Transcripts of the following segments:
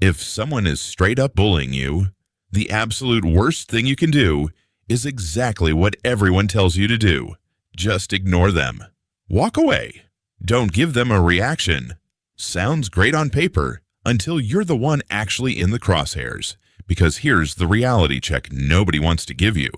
If someone is straight up bullying you, the absolute worst thing you can do is exactly what everyone tells you to do. Just ignore them. Walk away. Don't give them a reaction. Sounds great on paper until you're the one actually in the crosshairs. Because here's the reality check nobody wants to give you.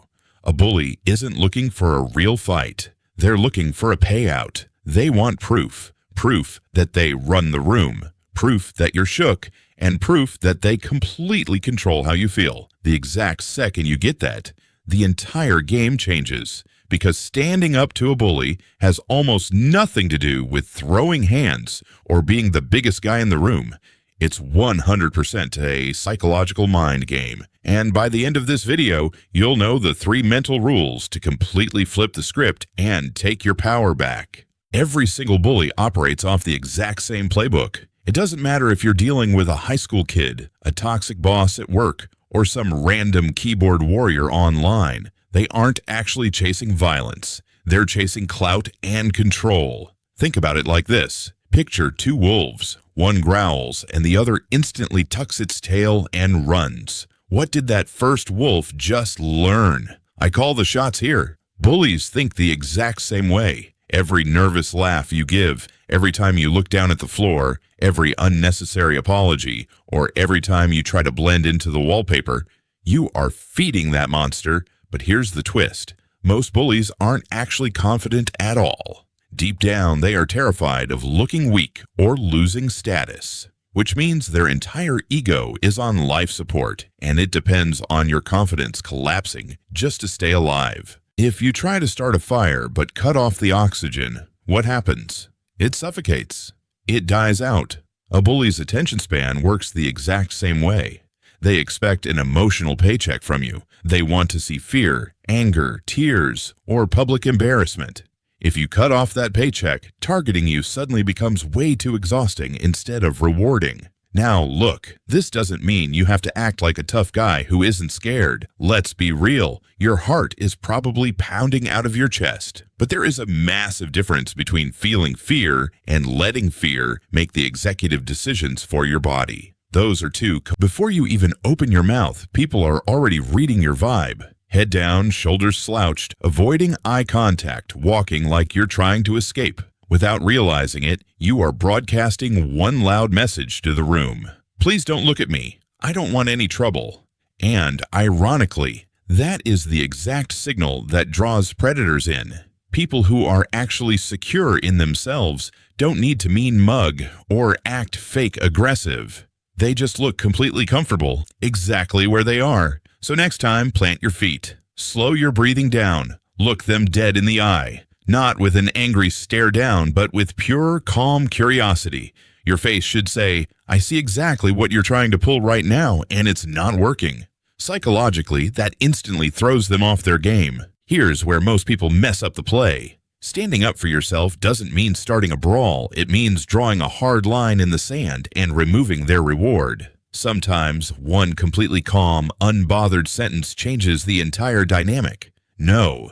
A bully isn't looking for a real fight. They're looking for a payout. They want proof. Proof that they run the room. Proof that you're shook. And proof that they completely control how you feel. The exact second you get that, the entire game changes. Because standing up to a bully has almost nothing to do with throwing hands or being the biggest guy in the room. It's 100% a psychological mind game. And by the end of this video, you'll know the 3 mental rules to completely flip the script and take your power back. Every single bully operates off the exact same playbook. It doesn't matter if you're dealing with a high school kid, a toxic boss at work, or some random keyboard warrior online. They aren't actually chasing violence. They're chasing clout and control. Think about it like this. Picture 2 wolves. One growls and the other instantly tucks its tail and runs. What did that first wolf just learn? I call the shots here. Bullies think the exact same way. Every nervous laugh you give, every time you look down at the floor, every unnecessary apology, or every time you try to blend into the wallpaper, you are feeding that monster. But here's the twist. Most bullies aren't actually confident at all. Deep down, they are terrified of looking weak or losing status, which means their entire ego is on life support, and it depends on your confidence collapsing just to stay alive. If you try to start a fire but cut off the oxygen, what happens? It suffocates. It dies out. A bully's attention span works the exact same way. They expect an emotional paycheck from you. They want to see fear, anger, tears, or public embarrassment. If you cut off that paycheck, targeting you suddenly becomes way too exhausting instead of rewarding. Now look, this doesn't mean you have to act like a tough guy who isn't scared. Let's be real. Your heart is probably pounding out of your chest. But there is a massive difference between feeling fear and letting fear make the executive decisions for your body. Those are two. Before you even open your mouth, people are already reading your vibe. Head down, shoulders slouched, avoiding eye contact, walking like you're trying to escape. Without realizing it, you are broadcasting one loud message to the room. Please don't look at me. I don't want any trouble. And, ironically, that is the exact signal that draws predators in. People who are actually secure in themselves don't need to mean mug or act fake aggressive. They just look completely comfortable, exactly where they are. So next time, plant your feet. Slow your breathing down. Look them dead in the eye. Not with an angry stare down, but with pure, calm curiosity. Your face should say, I see exactly what you're trying to pull right now, and it's not working. Psychologically, that instantly throws them off their game. Here's where most people mess up the play. Standing up for yourself doesn't mean starting a brawl. It means drawing a hard line in the sand and removing their reward. Sometimes one completely calm, unbothered sentence changes the entire dynamic. No,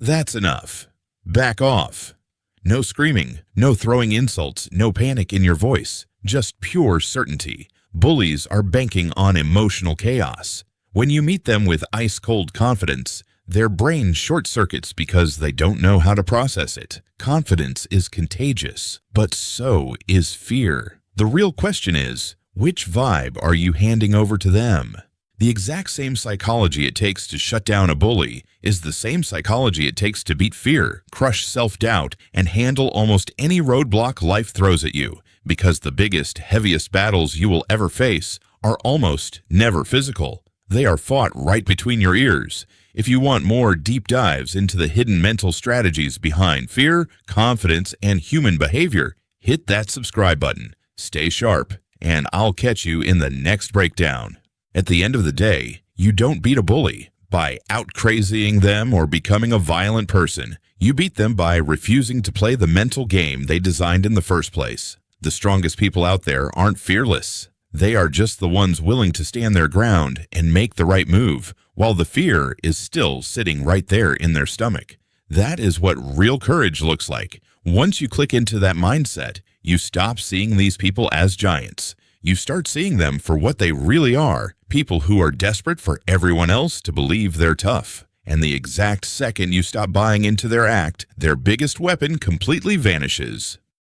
that's enough. Back off. No screaming, no throwing insults, no panic in your voice, just pure certainty. Bullies are banking on emotional chaos. When you meet them with ice-cold confidence, their brain short-circuits because they don't know how to process it. Confidence is contagious, but so is fear. The real question is, which vibe are you handing over to them? The exact same psychology it takes to shut down a bully is the same psychology it takes to beat fear, crush self-doubt, and handle almost any roadblock life throws at you, because the biggest, heaviest battles you will ever face are almost never physical. They are fought right between your ears. If you want more deep dives into the hidden mental strategies behind fear, confidence, and human behavior, hit that subscribe button. Stay sharp, and I'll catch you in the next breakdown. At the end of the day, you don't beat a bully by out-crazying them or becoming a violent person. You beat them by refusing to play the mental game they designed in the first place. The strongest people out there aren't fearless. They are just the ones willing to stand their ground and make the right move, while the fear is still sitting right there in their stomach. That is what real courage looks like. Once you click into that mindset, you stop seeing these people as giants. you start seeing them for what they really are, people who are desperate for everyone else to believe they're tough. And the exact second you stop buying into their act, their biggest weapon completely vanishes.